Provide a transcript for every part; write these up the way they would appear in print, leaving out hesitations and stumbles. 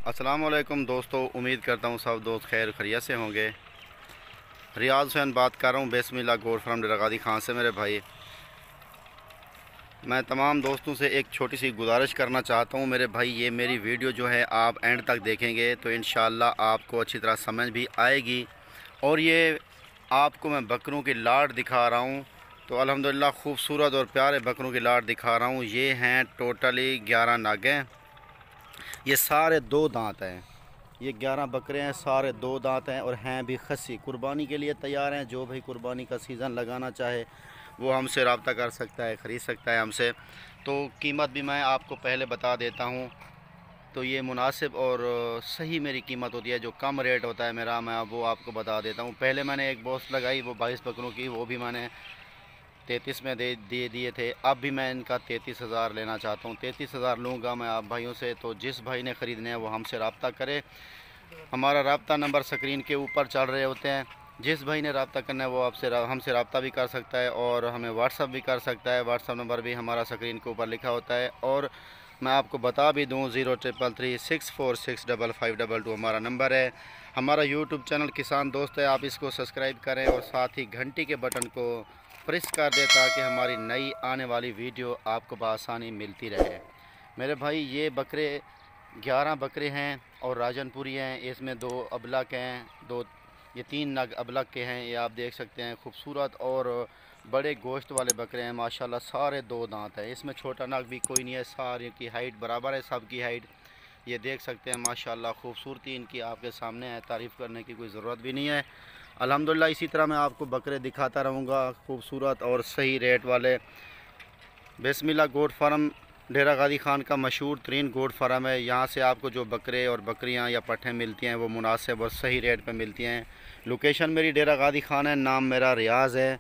अस्सलाम वालेकुम दोस्तों, उम्मीद करता हूँ सब दोस्त खैर खैरियत से होंगे। रियाज हुसैन बात कर रहा हूँ बिस्मिल्लाह गोट फार्म डेरा गादी खान से। मेरे भाई, मैं तमाम दोस्तों से एक छोटी सी गुजारिश करना चाहता हूँ। मेरे भाई, ये मेरी वीडियो जो है आप एंड तक देखेंगे तो इंशाअल्लाह आपको अच्छी तरह समझ भी आएगी। और ये आपको मैं बकरों की लाट दिखा रहा हूँ तो अल्हम्दुलिल्लाह खूबसूरत और प्यारे बकरों की लाट दिखा रहा हूँ। ये हैं टोटली 11 नग हैं। ये सारे दो दांत हैं। ये 11 बकरे हैं, सारे दो दांत हैं और हैं भी खस्सी। कुर्बानी के लिए तैयार हैं। जो भाई कुर्बानी का सीज़न लगाना चाहे वो हमसे रब्ता कर सकता है, ख़रीद सकता है हमसे। तो कीमत भी मैं आपको पहले बता देता हूँ। तो ये मुनासिब और सही मेरी कीमत होती है। जो कम रेट होता है मेरा, मैं वो आपको बता देता हूँ। पहले मैंने एक बॉक्स लगाई वो 22 बकरों की, वो भी मैंने 33 में दे दिए थे। अब भी मैं इनका 33,000 लेना चाहता हूँ। 33,000 लूँगा मैं आप भाइयों से। तो जिस भाई ने ख़रीदने हैं वो हमसे रब्ता करे। हमारा रब्ता नंबर स्क्रीन के ऊपर चल रहे होते हैं। जिस भाई ने रब्ता करना है वो आपसे हमसे रब्ता भी कर सकता है और हमें व्हाट्सअप भी कर सकता है। व्हाट्सअप नंबर भी हमारा स्क्रीन के ऊपर लिखा होता है। और मैं आपको बता भी दूँ 0333646552 हमारा नंबर है। हमारा यूट्यूब चैनल किसान दोस्त है, आप इसको सब्सक्राइब करें और साथ ही घंटी के बटन को प्रेस कर दें ताकि हमारी नई आने वाली वीडियो आपको बआसानी मिलती रहे। मेरे भाई, ये बकरे 11 बकरे हैं और राजनपुरी हैं। इसमें 2 अबलक हैं, दो ये 3 नग अबलक के हैं। ये आप देख सकते हैं, खूबसूरत और बड़े गोश्त वाले बकरे हैं माशाल्लाह। सारे दो दांत हैं। इसमें छोटा नग भी कोई नहीं है। सारे की हाइट बराबर है, सब की हाइट ये देख सकते हैं माशाल्लाह। खूबसूरती इनकी आपके सामने है, तारीफ़ करने की कोई ज़रूरत भी नहीं है। अल्हम्दुलिल्लाह इसी तरह मैं आपको बकरे दिखाता रहूँगा, खूबसूरत और सही रेट वाले। बिस्मिल्लाह गोट फार्म डेरा गादी खान का मशहूर तरीन गोट फार्म है। यहाँ से आपको जो बकरे और बकरियाँ या पट्ठे मिलती हैं वो मुनासिब और सही रेट पे मिलती हैं। लोकेशन मेरी डेरा गादी खान है, नाम मेरा रियाज़ है।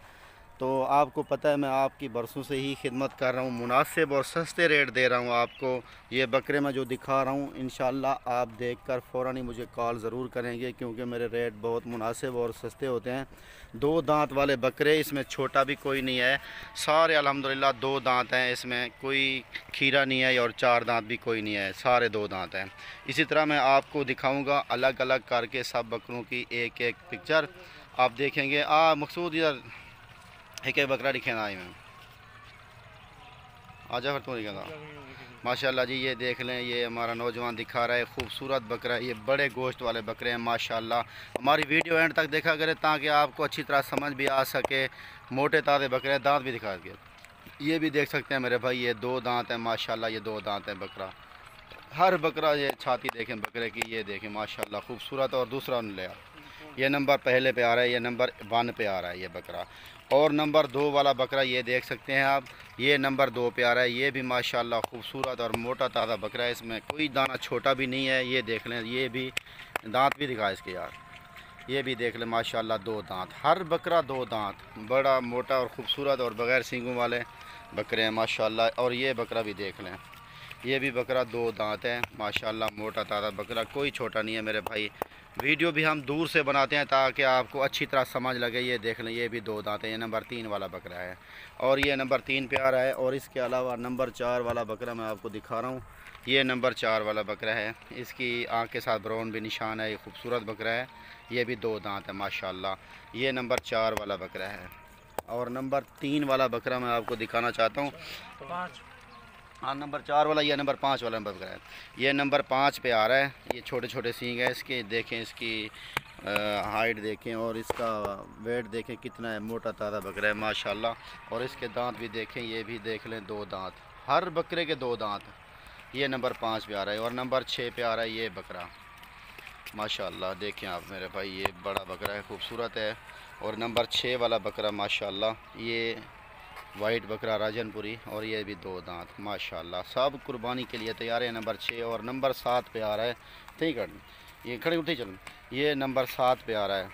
तो आपको पता है मैं आपकी बरसों से ही खिदमत कर रहा हूँ, मुनासिब और सस्ते रेट दे रहा हूँ आपको। ये बकरे मैं जो दिखा रहा हूँ इंशाल्लाह आप देखकर फ़ौरन ही मुझे कॉल ज़रूर करेंगे क्योंकि मेरे रेट बहुत मुनासिब और सस्ते होते हैं। दो दांत वाले बकरे, इसमें छोटा भी कोई नहीं है। सारे अल्हम्दुलिल्लाह दो दांत हैं, इसमें कोई खीरा नहीं है और 4 दांत भी कोई नहीं है, सारे दो दांत हैं। इसी तरह मैं आपको दिखाऊँगा अलग अलग करके सब बकरों की एक एक पिक्चर आप देखेंगे। मकसूद इधर एक एक बकरा दिखे ना में आजा फिर तो दिखा माशाल्लाह जी। ये देख लें, ये हमारा नौजवान दिखा रहा है, खूबसूरत बकरा है। ये बड़े गोश्त वाले बकरे हैं माशाल्लाह। हमारी वीडियो एंड तक देखा करें ताकि आपको अच्छी तरह समझ भी आ सके। मोटे ताज़े बकरे, दांत भी दिखा के ये भी देख सकते हैं मेरे भाई। ये दो दांत हैं माशाल्लाह, ये दो दांत हैं बकरा। हर बकरा, ये छाती देखें बकरे की, ये देखें माशाल्लाह खूबसूरत। और दूसरा ले आ, ये नंबर पहले पे आ रहा है, ये नंबर 1 पे आ रहा है ये बकरा। और नंबर 2 वाला बकरा ये देख सकते हैं आप, ये नंबर 2 पे आ रहा है। ये भी माशाल्लाह खूबसूरत और मोटा ताज़ा बकरा है, इसमें कोई दाना छोटा भी नहीं है। ये देख लें, ये भी दांत भी दिखा इसके यार, ये भी देख लें माशाल्लाह दो दांत। हर बकरा दो दांत, बड़ा मोटा और ख़ूबसूरत और बग़ैर सींगों वाले बकरे हैं माशाल्लाह। और ये बकरा भी देख लें, ये भी बकरा दो दांत है माशाल्लाह, मोटा ताज़ा बकरा, कोई छोटा नहीं है मेरे भाई। वीडियो भी हम दूर से बनाते हैं ताकि आपको अच्छी तरह समझ लगे। ये देख लें, ये भी दो दांत है। ये नंबर 3 वाला बकरा है और ये नंबर 3 पे आ रहा है। और इसके अलावा नंबर 4 वाला बकरा मैं आपको दिखा रहा हूँ। ये नंबर 4 वाला बकरा है, इसकी आँख के साथ ब्राउन भी निशान है। ये खूबसूरत बकरा है, ये भी दो दांत है माशाल्लाह। ये नंबर 4 वाला बकरा है। और नंबर 3 वाला बकरा मैं आपको दिखाना चाहता हूँ। हाँ, नंबर 4 वाला, ये नंबर 5 वाला बकरा है। ये नंबर 5 पे आ रहा है। ये छोटे छोटे सींग है इसके, देखें इसकी हाइट देखें और इसका वेट देखें कितना है, मोटा ताज़ा बकरा है माशाल्लाह। और इसके दांत भी देखें, ये भी देख लें दो दांत, हर बकरे के दो दांत। ये नंबर 5 पे आ रहा है। और नंबर 6 पे आ रहा है ये बकरा माशाल्लाह। देखें आप मेरे भाई, ये बड़ा बकरा है, खूबसूरत है। और नंबर 6 वाला बकरा माशाल्लाह, ये वाइट बकरा राजनपुरी। और ये भी दो दांत माशाल्लाह, सब कुर्बानी के लिए तैयार है। नंबर 6 और नंबर 7 पे आ रहा है। ठीक है, ये खड़े उठे चलो, ये नंबर 7 पे आ रहा है।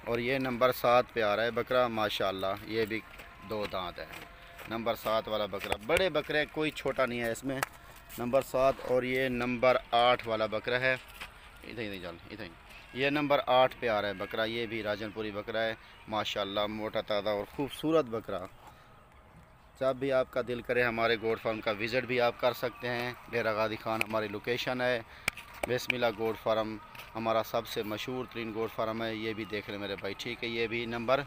और ये नंबर 7 पे आ रहा है बकरा माशाल्लाह, ये भी दो दांत है। नंबर 7 वाला बकरा, बड़े बकरे, कोई छोटा नहीं है इसमें, नंबर 7। और ये नंबर 8 वाला बकरा है, इधर इधर चल इधर, ये नंबर 8 पे आ रहा है बकरा। ये भी राजनपुरी बकरा है माशाल्लाह, मोटा ताज़ा और ख़ूबसूरत बकरा। जब भी आपका दिल करे हमारे गोट फार्म का विज़िट भी आप कर सकते हैं। डेरा गादी खान हमारी लोकेशन है। बिस्मिल्लाह गोट फार्म हमारा सबसे मशहूर तरीन गोट फार्म है। ये भी देख लें मेरे भाई, ठीक है। ये भी नंबर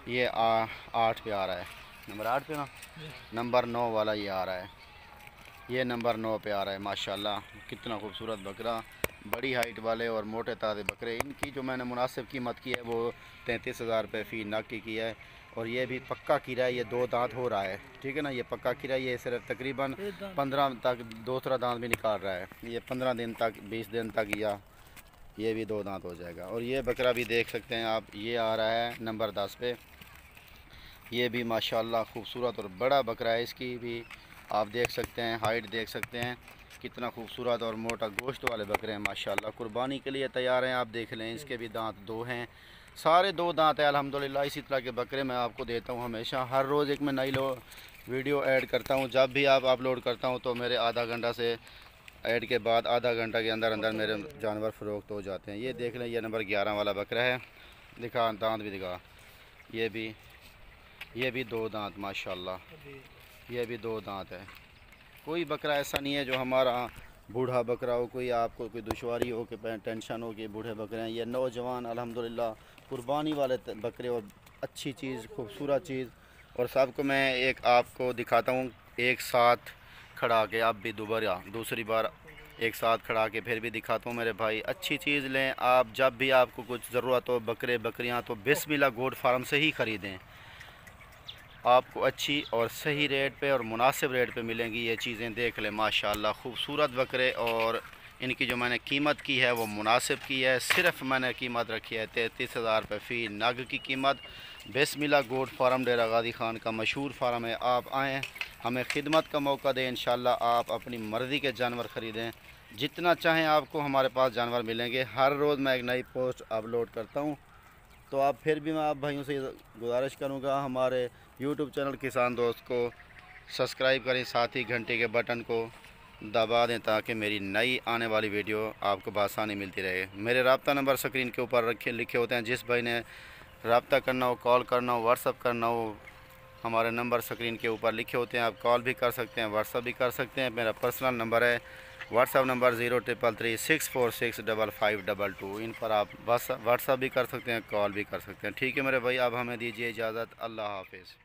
ये 8 पे आ रहा है, नंबर 8 पे ना, नंबर 9 वाला ये आ रहा है, ये नंबर 9 पे आ रहा है। माशाल्लाह कितना खूबसूरत बकरा, बड़ी हाइट वाले और मोटे ताज़े बकरे। इनकी जो मैंने मुनासिब कीमत की है वो 33,000 रुपये फ़ी नग की है। और ये भी पक्का कीरा है, ये 2 दांत हो रहा है, ठीक है ना। ये पक्का कीरा, ये सिर्फ तकरीबन 15 तक दूसरा दांत भी निकाल रहा है। ये 15 दिन तक 20 दिन तक या ये भी 2 दांत हो जाएगा। और ये बकरा भी देख सकते हैं आप, ये आ रहा है नंबर 10 पे। ये भी माशाल्लाह खूबसूरत और बड़ा बकरा है। इसकी भी आप देख सकते हैं, हाइट देख सकते हैं, कितना खूबसूरत और मोटा गोश्त वाले बकरे हैं माशाल्लाह। कुर्बानी के लिए तैयार हैं। आप देख लें, इसके भी दांत 2 हैं, सारे 2 दांत हैं अल्हम्दुलिल्लाह। इसी तरह के बकरे मैं आपको देता हूँ हमेशा, हर रोज़ एक मैं नई वीडियो ऐड करता हूँ। जब भी आप अपलोड करता हूँ तो मेरे आधा घंटा से ऐड के बाद आधा घंटा के अंदर अंदर मेरे जानवर फ़रोख्त हो जाते हैं। ये देख लें, ये नंबर 11 वाला बकरा है, दिखा दांत भी दिखा। ये भी 2 दांत माशाल्लाह, ये भी 2 दांत है। कोई बकरा ऐसा नहीं है जो हमारा बूढ़ा बकरा हो, कोई आपको कोई दुश्वारी हो कि टेंशन हो कि बूढ़े बकरे हैं। ये नौजवान अल्हम्दुलिल्लाह कुर्बानी वाले बकरे और अच्छी चीज़, खूबसूरत चीज़। और सबको मैं एक आपको दिखाता हूँ एक साथ खड़ा के, आप भी दोबारा दूसरी बार एक साथ खड़ा के फिर भी दिखाता हूँ मेरे भाई। अच्छी चीज़ लें आप, जब भी आपको कुछ ज़रूरत हो बकरे बकरियाँ तो बिस्मिल्लाह गोट फार्म से ही ख़रीदें। आपको अच्छी और सही रेट पे और मुनासिब रेट पे मिलेंगी ये चीज़ें। देख लें माशाल्लाह खूबसूरत बकरे, और इनकी जो मैंने कीमत की है वो मुनासिब की है। सिर्फ मैंने कीमत रखी है 33,000 रुपये फ़ी नग की कीमत। बिस्मिल्लाह गोट फार्म डेरा गाजी खान का मशहूर फार्म है। आप आएँ, हमें खिदमत का मौका दें, इंशाल्लाह आप अपनी मर्ज़ी के जानवर ख़रीदें, जितना चाहें आपको हमारे पास जानवर मिलेंगे। हर रोज़ मैं एक नई पोस्ट अपलोड करता हूँ। तो आप फिर भी मैं आप भाइयों से गुजारिश करूँगा, हमारे YouTube चैनल किसान दोस्त को सब्सक्राइब करें, साथ ही घंटे के बटन को दबा दें ताकि मेरी नई आने वाली वीडियो आपको बआसानी मिलती रहे। मेरे रब्ता नंबर स्क्रीन के ऊपर लिखे होते हैं, जिस भाई ने रब्ता करना हो, कॉल करना हो, व्हाट्सअप करना हो, हमारे नंबर स्क्रीन के ऊपर लिखे होते हैं। आप कॉल भी कर सकते हैं, व्हाट्सअप भी कर सकते हैं। मेरा पर्सनल नंबर है, व्हाट्सअप नंबर 0333646552। इन पर आप व्हाट्सअप भी कर सकते हैं, कॉल भी कर सकते हैं। ठीक है मेरे भाई, अब हमें दीजिए इजाज़त। अल्लाह हाफिज़।